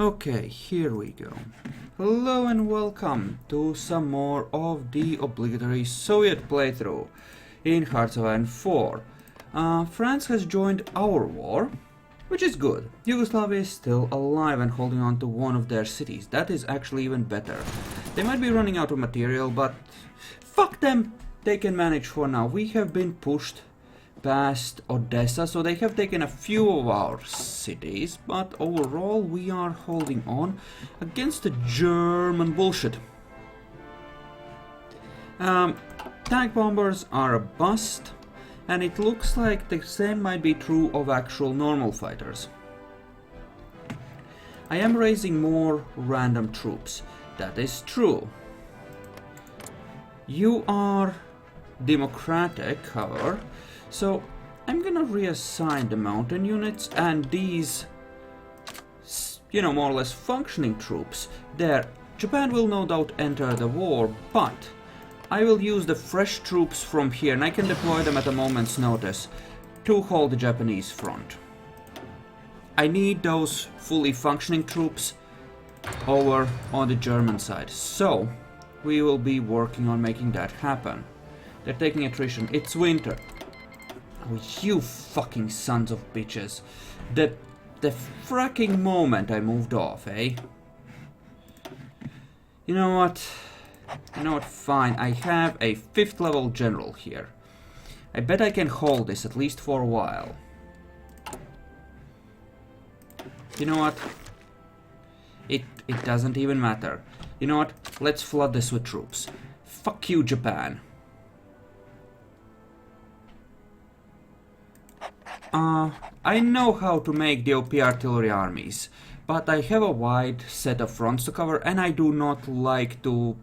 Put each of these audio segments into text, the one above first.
Okay, here we go. Hello and welcome to some more of the obligatory Soviet playthrough in HOI4. France has joined our war, which is good. Yugoslavia is still alive and holding on to one of their cities. That is actually even better. They might be running out of material, but fuck them! They can manage for now. We have been pushed past Odessa, so they have taken a few of our cities, but overall we are holding on against the German bullshit. Tank bombers are a bust, and it looks like the same might be true of actual normal fighters. I am raising more random troops, that is true. You are democratic, however, so I'm gonna reassign the mountain units and these, more or less functioning troops there. Japan will no doubt enter the war, but I will use the fresh troops from here and I can deploy them at a moment's notice to hold the Japanese front. I need those fully functioning troops over on the German side, so we will be working on making that happen. They're taking attrition. It's winter. Oh, you fucking sons of bitches. The fracking moment I moved off, eh? You know what? Fine. I have a 5th level general here. I bet I can hold this at least for a while. You know what? It doesn't even matter. You know what? Let's flood this with troops. Fuck you, Japan. I know how to make the OP artillery armies, but I have a wide set of fronts to cover, and I don't like Kelvin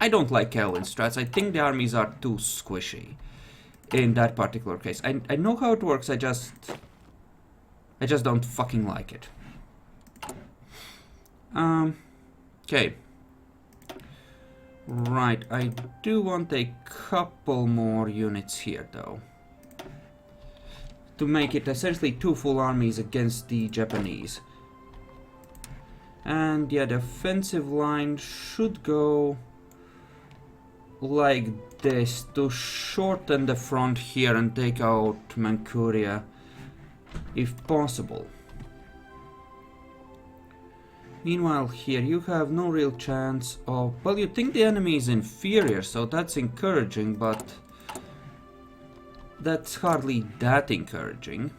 strats. I think the armies are too squishy in that particular case. I know how it works, I just don't fucking like it. Okay. Right, I do want a couple more units here, though, to make it essentially 2 full armies against the Japanese. And yeah, the offensive line should go like this to shorten the front here and take out Manchuria if possible. Meanwhile here you have no real chance of... Well, you think the enemy is inferior, so that's encouraging, but that's hardly that encouraging.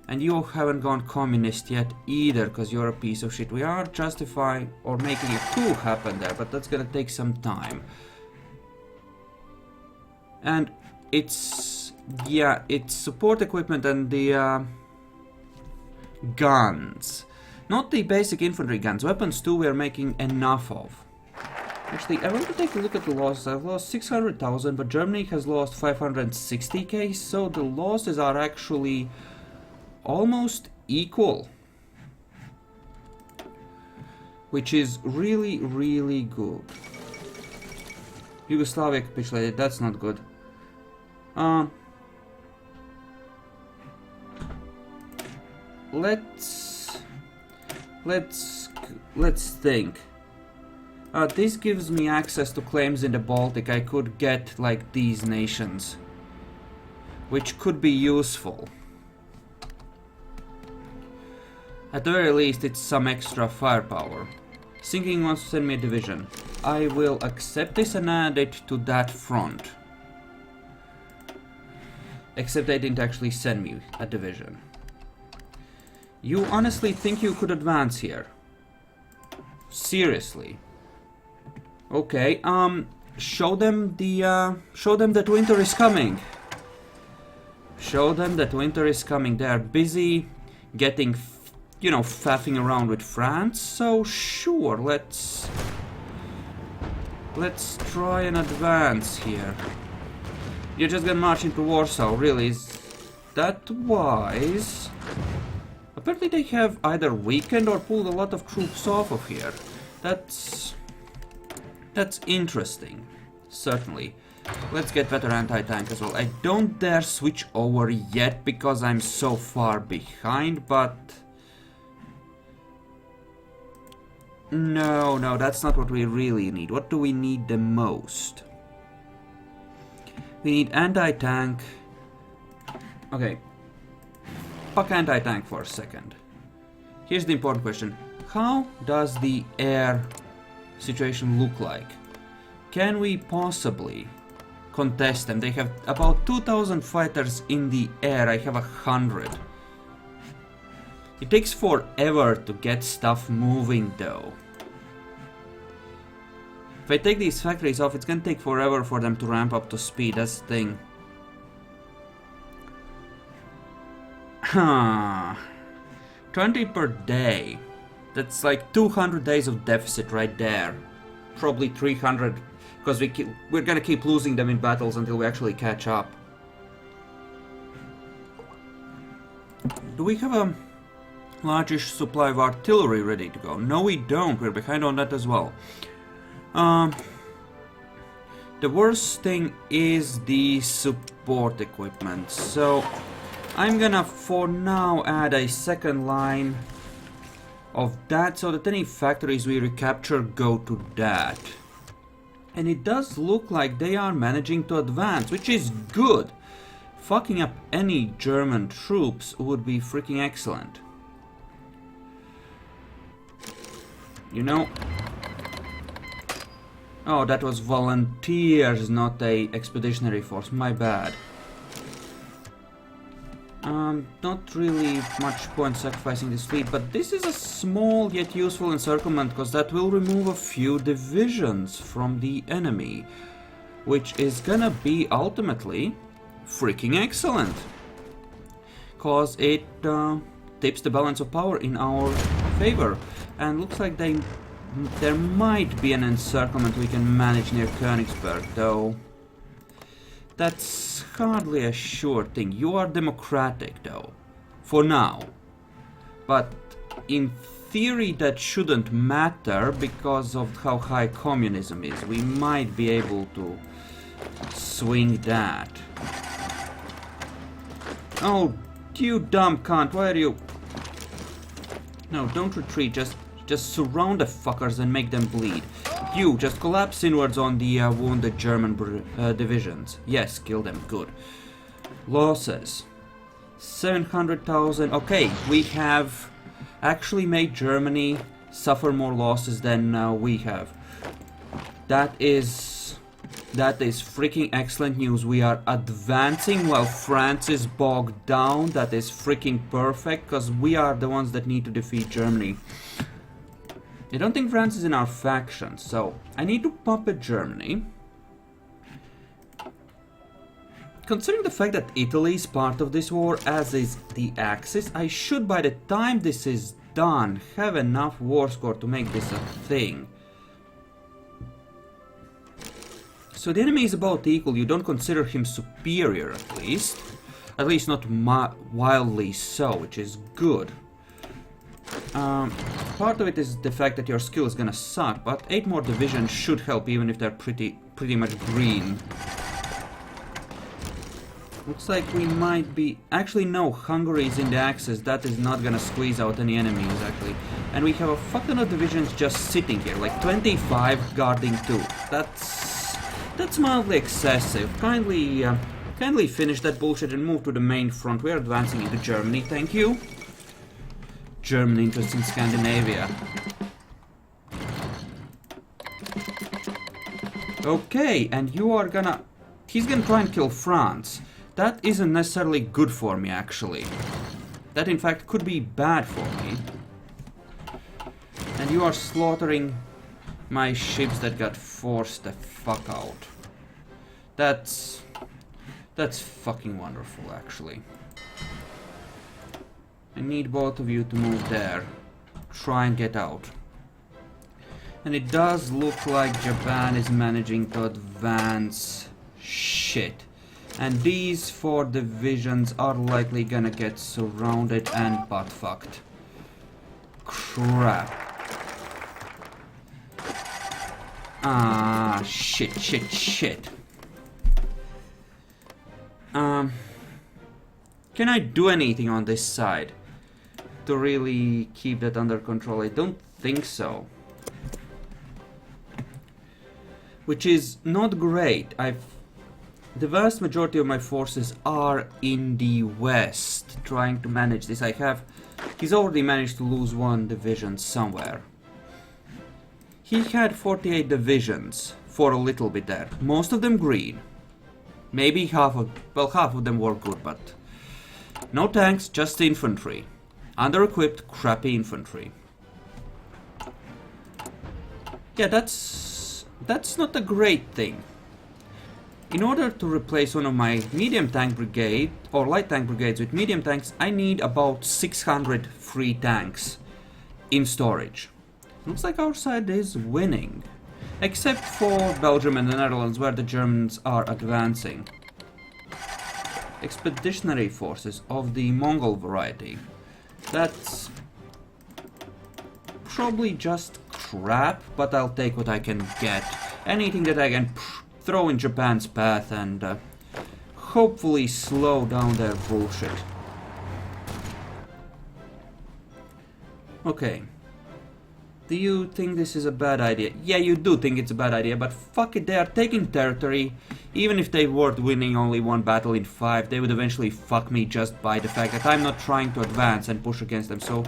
And you haven't gone communist yet either, because you're a piece of shit. We are justifying or making a coup happen there, but that's gonna take some time. And it's support equipment and the guns. Not the basic infantry guns. Weapons too we are making enough of. Actually, I want to take a look at the losses. I've lost 600,000, but Germany has lost 560k, so the losses are actually almost equal. Which is really, really good. Yugoslavia capitulated, that's not good. Let's think. This gives me access to claims in the Baltic. I could get like these nations, which could be useful. At the very least, it's some extra firepower. Sinking wants to send me a division. I will accept this and add it to that front. Except they didn't actually send me a division. You honestly think you could advance here? Seriously? Okay, show them that winter is coming. Show them that winter is coming. They are busy getting, faffing around with France, so sure, let's try and advance here. You're just gonna march into Warsaw, really? Is that wise? Apparently they have either weakened or pulled a lot of troops off of here. That's interesting, certainly. Let's get better anti-tank as well. I don't dare switch over yet because I'm so far behind, but No, no, that's not what we really need. What do we need the most? We need anti-tank. Okay. Fuck anti-tank for a second. Here's the important question. How does the air situation look like? Can we possibly contest them? They have about 2,000 fighters in the air. I have 100. It takes forever to get stuff moving though. If I take these factories off, it's gonna take forever for them to ramp up to speed. That's the thing. 20 per day. That's like 200 days of deficit right there. Probably 300, because we're gonna keep losing them in battles until we actually catch up. Do we have a largish supply of artillery ready to go? No, we don't. We're behind on that as well. The worst thing is the support equipment. So I'm gonna for now add a second line of that so that any factories we recapture go to that. And it does look like they are managing to advance, which is good. Fucking up any German troops would be freaking excellent. You know... Oh, that was volunteers, not a expeditionary force. My bad. Not really much point sacrificing this fleet, but this is a small yet useful encirclement because that will remove a few divisions from the enemy, which is gonna be ultimately freaking excellent, cause it tips the balance of power in our favor. And looks like there might be an encirclement we can manage near Königsberg, though that's hardly a sure thing. You are democratic, though, for now. But in theory that shouldn't matter because of how high communism is. We might be able to swing that. Oh, you dumb cunt, why are you... No, don't retreat, just surround the fuckers and make them bleed. You, just collapse inwards on the wounded German divisions. Yes, kill them, good. Losses. 700,000. Okay, we have actually made Germany suffer more losses than we have. That is freaking excellent news. We are advancing while France is bogged down. That is freaking perfect, because we are the ones that need to defeat Germany. I don't think France is in our faction, so I need to puppet Germany. Considering the fact that Italy is part of this war, as is the Axis, I should, by the time this is done, have enough war score to make this a thing. So the enemy is about equal. You don't consider him superior, at least. At least not wildly so, which is good. Part of it is the fact that your skill is gonna suck, but 8 more divisions should help even if they're pretty much green. Looks like we might be... Actually no, Hungary is in the Axis. That is not gonna squeeze out any enemies actually. And we have a fuck ton of divisions just sitting here, like 25 guarding 2. That's mildly excessive. Kindly finish that bullshit and move to the main front. We are advancing into Germany, thank you. German interest in Scandinavia. Okay, and you are gonna... He's gonna try and kill France. That isn't necessarily good for me, actually. That, in fact, could be bad for me. And you are slaughtering my ships that got forced the fuck out. That's fucking wonderful, actually. I need both of you to move there. Try and get out. And it does look like Japan is managing to advance. Shit. And these 4 divisions are likely gonna get surrounded and butt-fucked. Crap. Ah, shit. Can I do anything on this side to really keep that under control? I don't think so. which is not great. The vast majority of my forces are in the west, trying to manage this. He's already managed to lose one division somewhere. He had 48 divisions for a little bit there, most of them green. Maybe half of them were good, but no tanks, just infantry. Under-equipped, crappy infantry. Yeah, that's not a great thing. In order to replace one of my medium tank brigade or light tank brigades with medium tanks, I need about 600 free tanks in storage. Looks like our side is winning, except for Belgium and the Netherlands, where the Germans are advancing. Expeditionary forces of the Mongol variety. That's probably just crap, but I'll take what I can get. Anything that I can throw in Japan's path and hopefully slow down their bullshit. Okay. Do you think this is a bad idea? Yeah, you do think it's a bad idea, but fuck it, they are taking territory. Even if they weren't winning only one battle in 5, they would eventually fuck me just by the fact that I'm not trying to advance and push against them. So,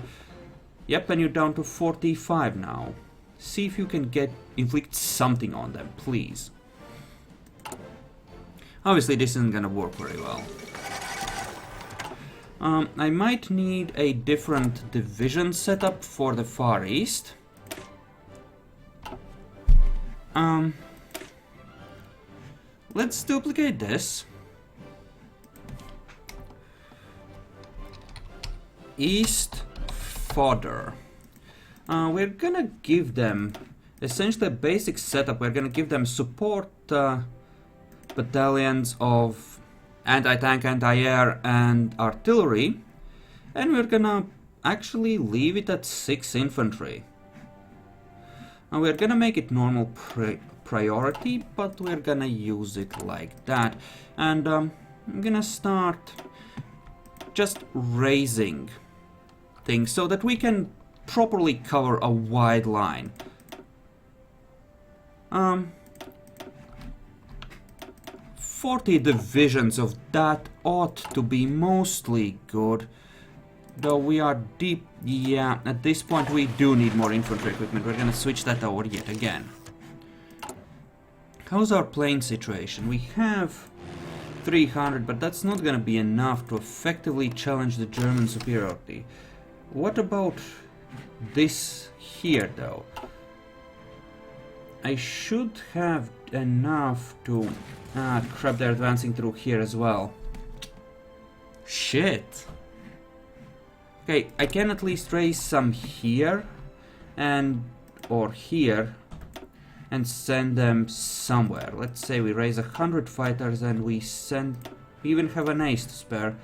yep, and you're down to 45 now. See if you can inflict something on them, please. Obviously, this isn't gonna work very well. I might need a different division setup for the Far East. Let's duplicate this. East fodder. We're gonna give them essentially a basic setup. We're gonna give them support battalions of anti-tank, anti-air, and artillery, and we're gonna actually leave it at 6 infantry. And we're gonna make it normal priority, but we're gonna use it like that. And I'm gonna start just raising things so that we can properly cover a wide line. 40 divisions of that ought to be mostly good. Though we are deep, yeah, at this point we do need more infantry equipment. We're gonna switch that over yet again. How's our plane situation? We have 300, but that's not gonna be enough to effectively challenge the German superiority. What about this here, though? I should have enough to... crap, they're advancing through here as well. Shit. Okay, I can at least raise some here or here and send them somewhere. Let's say we raise 100 fighters and we even have an ace to spare.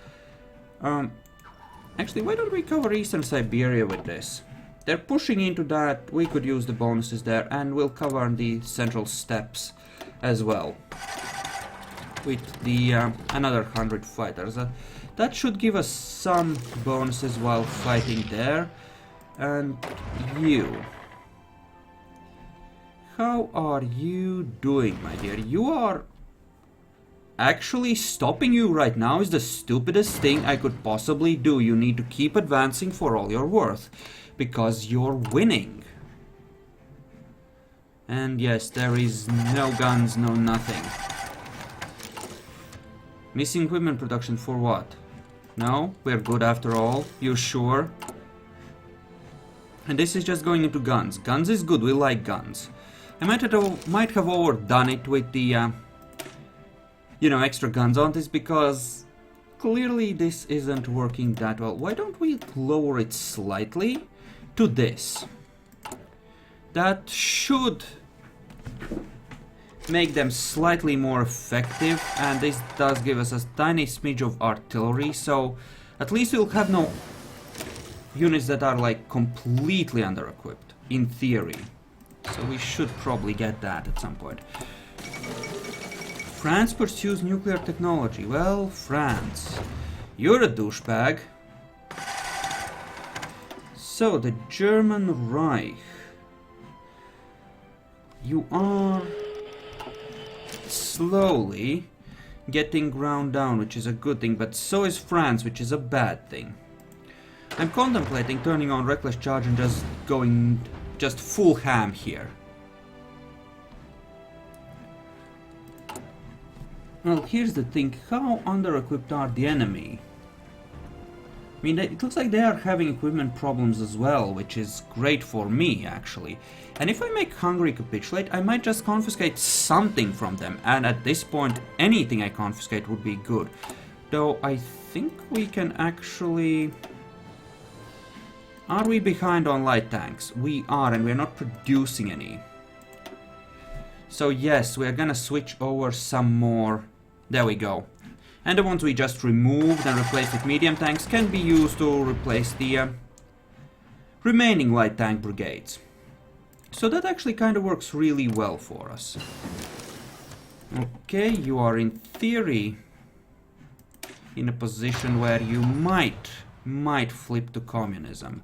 Actually, why don't we cover Eastern Siberia with this? They're pushing into that, we could use the bonuses there, and we'll cover the central steppes as well with the another 100 fighters. That should give us some bonuses while fighting there. And you, how are you doing, my dear? You are... Actually, stopping you right now is the stupidest thing I could possibly do. You need to keep advancing for all you're worth, because you're winning. And yes, there is no guns, no nothing. Missing equipment production for what? No? We're good after all? You sure? And this is just going into guns. Guns is good, we like guns. I might have overdone it with the, extra guns on this, because clearly this isn't working that well. Why don't we lower it slightly to this? That should make them slightly more effective, and this does give us a tiny smidge of artillery, so at least we'll have no units that are like completely under-equipped, in theory. So we should probably get that at some point. France pursues nuclear technology. Well, France, you're a douchebag. So, the German Reich. You are slowly getting ground down, which is a good thing, but so is France, which is a bad thing. I'm contemplating turning on Reckless Charge and just going full ham here. Well, here's the thing, how under-equipped are the enemy? I mean, it looks like they are having equipment problems as well, which is great for me, actually. And if I make Hungary capitulate, I might just confiscate something from them, and at this point, anything I confiscate would be good. Though, I think we can actually... Are we behind on light tanks? We are, and we're not producing any. So yes, we're gonna switch over some more. There we go. And the ones we just removed and replaced with medium tanks can be used to replace the remaining light tank brigades. So that actually kind of works really well for us. Okay, you are in theory in a position where you might flip to communism.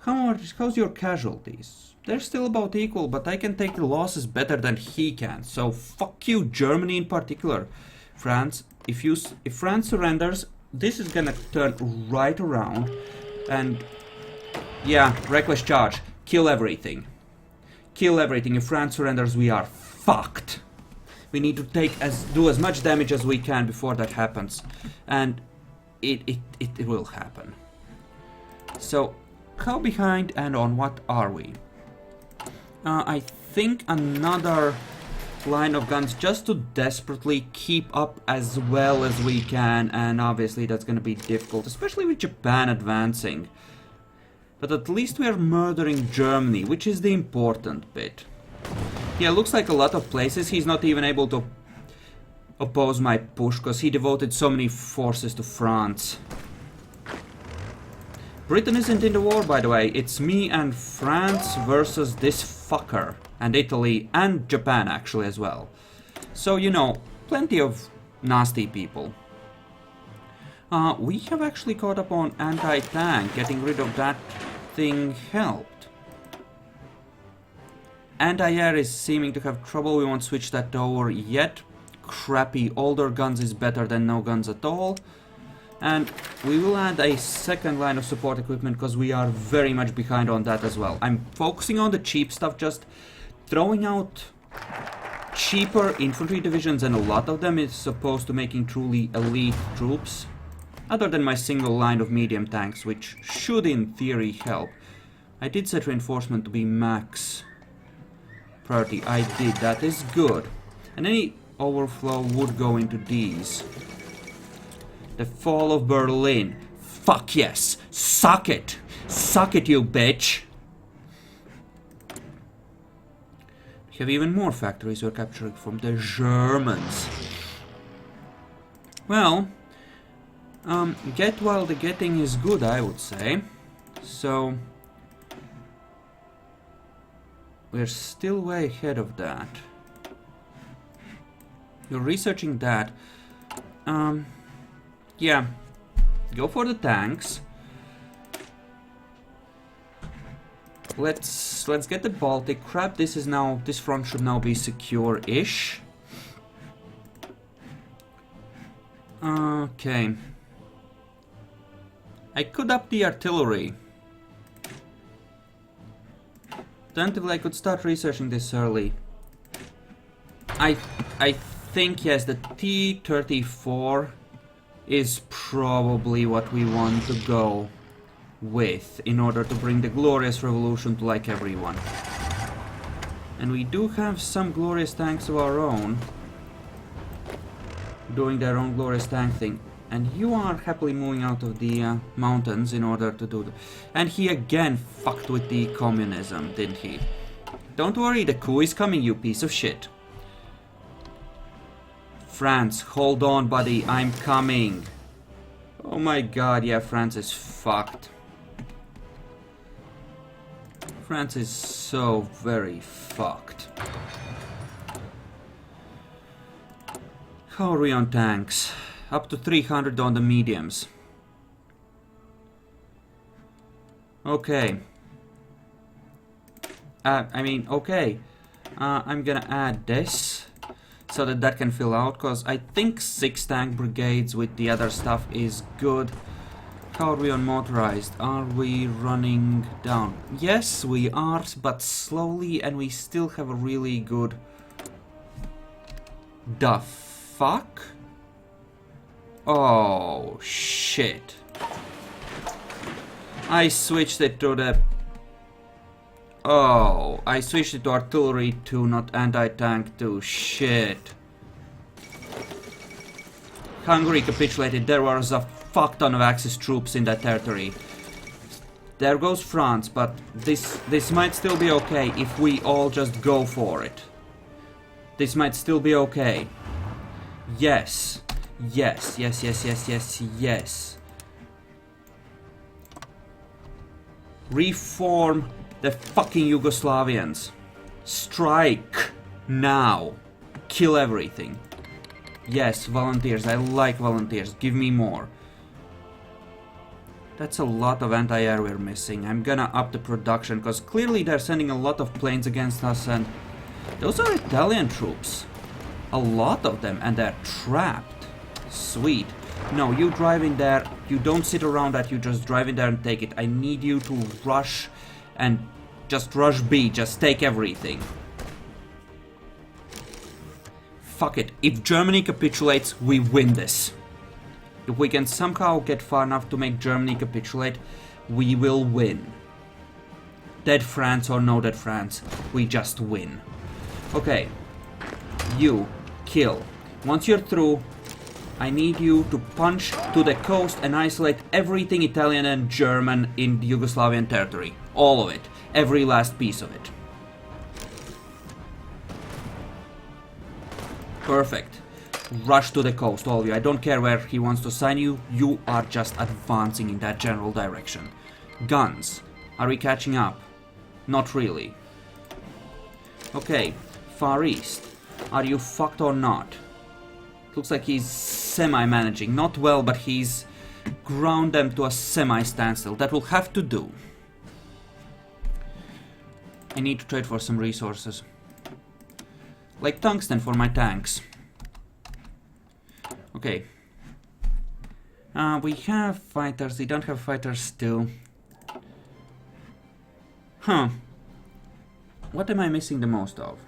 How's your casualties? They're still about equal, but I can take the losses better than he can. So fuck you, Germany in particular. France, if France surrenders, this is gonna turn right around, and yeah, Reckless Charge, kill everything. Kill everything. If France surrenders, we are fucked. We need to do as much damage as we can before that happens, and it will happen. So, how behind and on what are we? I think another line of guns just to desperately keep up as well as we can, and obviously that's gonna be difficult, especially with Japan advancing. But at least we are murdering Germany, which is the important bit. Yeah, looks like a lot of places he's not even able to oppose my push, because he devoted so many forces to France. Britain isn't in the war, by the way. It's me and France versus this fucker. And Italy and Japan, actually, as well. So, you know, plenty of nasty people. We have actually caught up on anti-tank. Getting rid of that thing helped. Anti-air is seeming to have trouble. We won't switch that over yet. Crappy older guns is better than no guns at all. And we will add a second line of support equipment because we are very much behind on that as well. I'm focusing on the cheap stuff, just throwing out cheaper infantry divisions, and a lot of them is opposed to making truly elite troops. Other than my single line of medium tanks, which should in theory help. I did set reinforcement to be max priority. I did, that is good. And any overflow would go into these. The fall of Berlin. Fuck yes! Suck it! Suck it, you bitch! We have even more factories we're capturing from the Germans. Well, get while the getting is good, I would say. So, we're still way ahead of that. You're researching that. Yeah, go for the tanks. Let's get the Baltic. Crap, this front should now be secure-ish. Okay. I could up the artillery. Alternatively, I could start researching this early. I think, yes, the T-34 is probably what we want to go with in order to bring the glorious revolution to like everyone. And we do have some glorious tanks of our own doing their own glorious tank thing. And you are happily moving out of the mountains in order to do that. And he again fucked with the communism, didn't he? Don't worry, the coup is coming, you piece of shit. France, hold on, buddy, I'm coming. Oh my god, yeah, France is fucked. France is so very fucked. How are we on tanks? Up to 300 on the mediums. Okay. Okay. I'm gonna add this. so that that can fill out, because I think 6 tank brigades with the other stuff is good. How are we on motorized? Are we running down? Yes, we are, but slowly, and we still have a really good... The fuck? Oh, shit. I switched it to the... Oh, I switched it to artillery 2, not anti-tank 2. Shit. Hungary capitulated. There was a fuck ton of Axis troops in that territory. There goes France, but this might still be okay if we all just go for it. This might still be okay. Yes. Yes, yes, yes, yes, yes, yes. Reform the fucking Yugoslavians. Strike now. Kill everything. Yes, volunteers. I like volunteers. Give me more. That's a lot of anti-air we're missing. I'm gonna up the production, because clearly they're sending a lot of planes against us, and those are Italian troops. A lot of them, and they're trapped. Sweet. No, you drive in there. You don't sit around that. You just drive in there and take it. I need you to rush and just rush B. Just take everything. Fuck it. If Germany capitulates, we win this. If we can somehow get far enough to make Germany capitulate, we will win. Dead France or no dead France, we just win. Okay. You kill. Once you're through, I need you to punch to the coast and isolate everything Italian and German in the Yugoslavian territory. All of it. Every last piece of it. Perfect. Rush to the coast, all of you. I don't care where he wants to sign you. You are just advancing in that general direction. Guns. Are we catching up? Not really. Okay. Far East. Are you fucked or not? Looks like he's semi-managing. Not well, but he's ground them to a semi-standstill. That will have to do. I need to trade for some resources. Like tungsten for my tanks. Okay. We have fighters. They don't have fighters still. Huh. What am I missing the most of?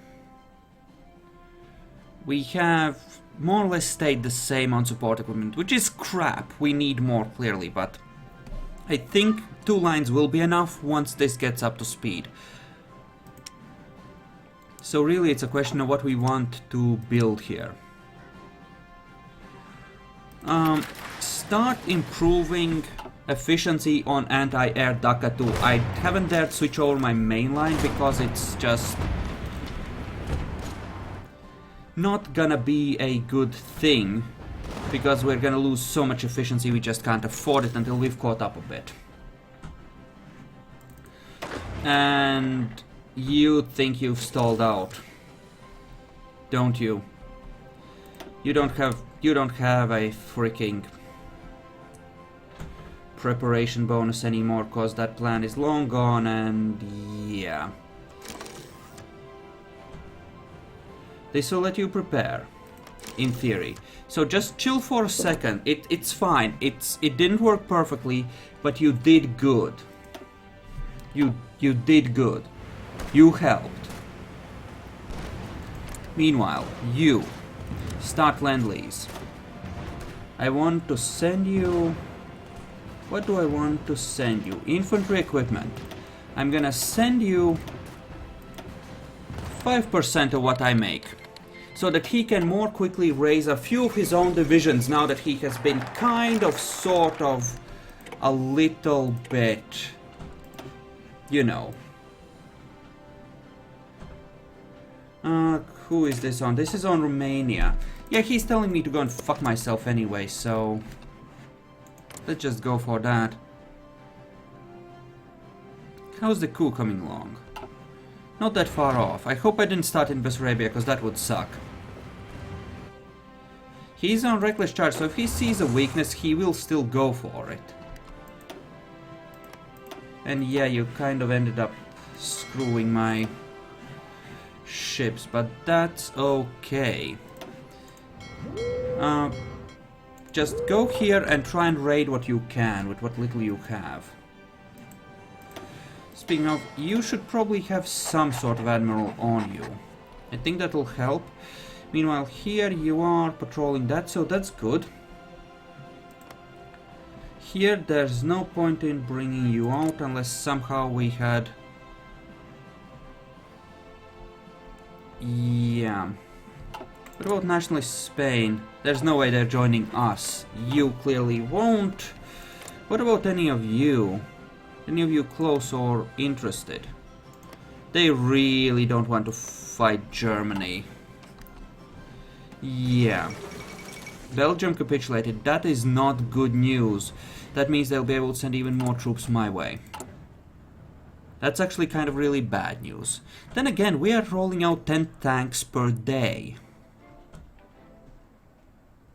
We have more or less stayed the same on support equipment, which is crap. We need more, clearly, but I think 2 lines will be enough once this gets up to speed. So really it's a question of what we want to build here. Start improving efficiency on anti-air Dhaka 2. I haven't dared switch over my main line because it's just not gonna be a good thing, because we're gonna lose so much efficiency we just can't afford it until we've caught up a bit. And you think you've stalled out, don't you? You don't have a freaking preparation bonus anymore, cause that plan is long gone, and yeah. This will let you prepare, in theory. So just chill for a second. It's fine. It didn't work perfectly, but you did good. You did good. You helped. Meanwhile, you start Lend-Lease. I want to send you... What do I want to send you? Infantry equipment. I'm gonna send you 5% of what I make, so that he can more quickly raise a few of his own divisions now that he has been kind of, sort of, a little bit, you know. Who is this on? This is on Romania. Yeah, he's telling me to go and fuck myself anyway, so let's just go for that. How's the coup coming along? Not that far off. I hope I didn't start in Bessarabia, because that would suck. He's on reckless charge, so if he sees a weakness, he will still go for it. And yeah, you kind of ended up screwing my ships, but that's okay. Just go here and try and raid what you can with what little you have. Speaking of, you should probably have some sort of admiral on you. I think that'll help. Meanwhile, here you are patrolling that, so that's good. Here, there's no point in bringing you out unless somehow we had... Yeah. What about nationalist Spain? There's no way they're joining us. You clearly won't. What about any of you? Any of you close or interested? They really don't want to fight Germany. Yeah. Belgium capitulated. That is not good news. That means they'll be able to send even more troops my way. That's actually kind of really bad news. Then again, we are rolling out 10 tanks per day.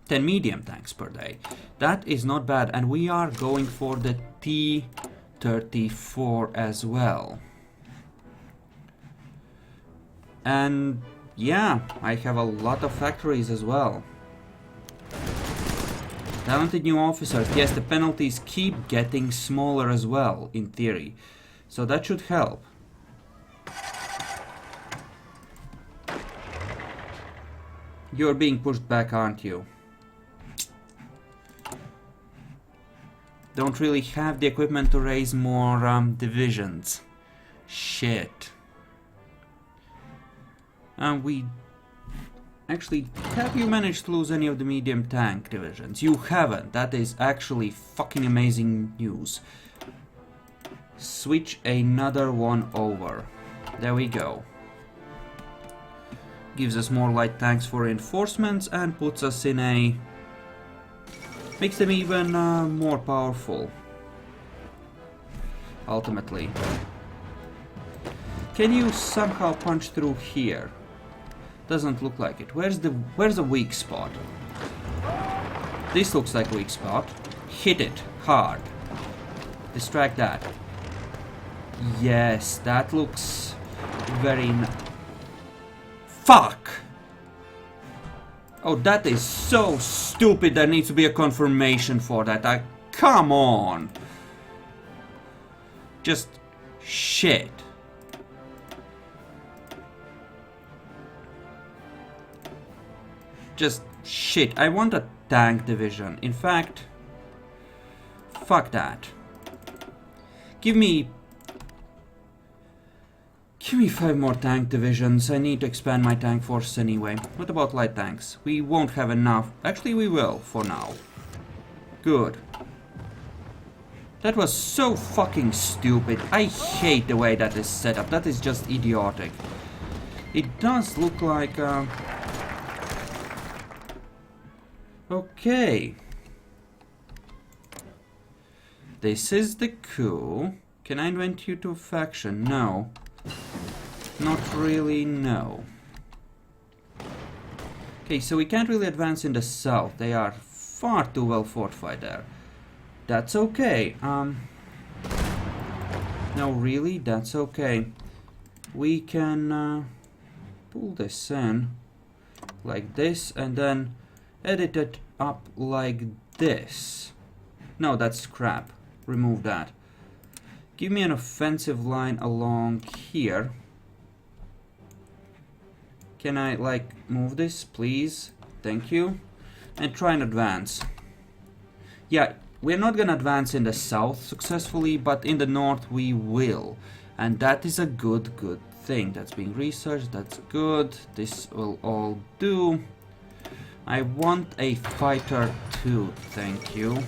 10 medium tanks per day. That is not bad, and we are going for the T-34 as well. And yeah, I have a lot of factories as well. Talented new officers. Yes, the penalties keep getting smaller as well, in theory. So that should help. You're being pushed back, aren't you? Don't really have the equipment to raise more divisions. Shit. We... Actually, have you managed to lose any of the medium tank divisions? You haven't. That is actually fucking amazing news. Switch another one over. There we go. Gives us more light tanks for reinforcements and puts us in a... Makes them even more powerful. Ultimately. Can you somehow punch through here? Doesn't look like it. Where's the weak spot? This looks like a weak spot. Hit it hard. Distract that. Yes, that looks very fuck! Oh, that is so stupid. There needs to be a confirmation for that. Come on! Just shit. Just shit. I want a tank division. In fact, fuck that. Give me 5 more tank divisions. I need to expand my tank force anyway. What about light tanks? We won't have enough. Actually, we will, for now. Good. That was so fucking stupid. I hate the way that is set up. That is just idiotic. It does look like... Okay. This is the coup. Can I invent you to a faction? No. Not really, no. Okay, so we can't really advance in the south. They are far too well fortified there. That's okay. No, really? That's okay. We can pull this in like this and then edit it up like this. No, that's crap. Remove that. Give me an offensive line along here. Can I, like, move this, please? Thank you. And try and advance. Yeah, we're not gonna advance in the south successfully, but in the north we will. And that is a good thing. That's being researched, that's good. This will all do. I want a fighter too, thank you.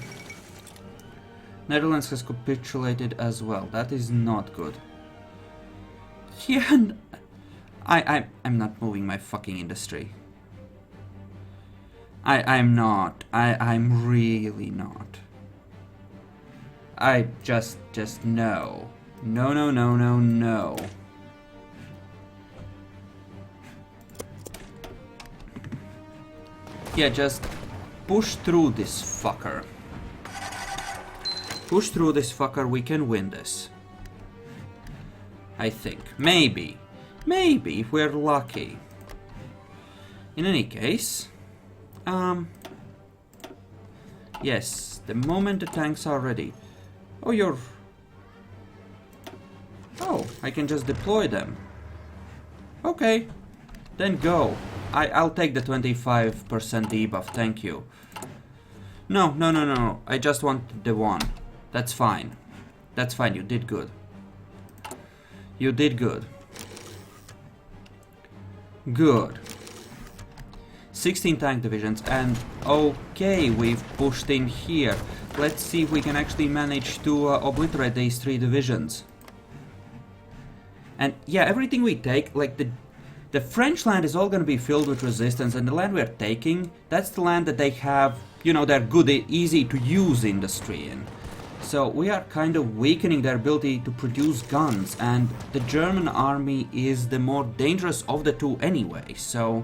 Netherlands has capitulated as well. That is not good. Yeah, I'm not moving my fucking industry. I'm not. I'm really not. I just no. No, no, no, no, no. Yeah, just push through this fucker. Push through this fucker, we can win this. I think. Maybe. Maybe, if we're lucky. In any case, Yes, the moment the tanks are ready. Oh, you're... Oh, I can just deploy them. Okay, then go. I'll take the 25% debuff, thank you. No, I just want the one. That's fine. That's fine, you did good. You did good. Good. 16 tank divisions, and okay, we've pushed in here. Let's see if we can actually manage to obliterate these 3 divisions. And yeah, everything we take, like the French land is all gonna be filled with resistance, and the land we're taking, that's the land that they have, you know, their good, easy to use industry in. So we are kind of weakening their ability to produce guns, and the German army is the more dangerous of the two anyway, so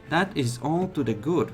that is all to the good.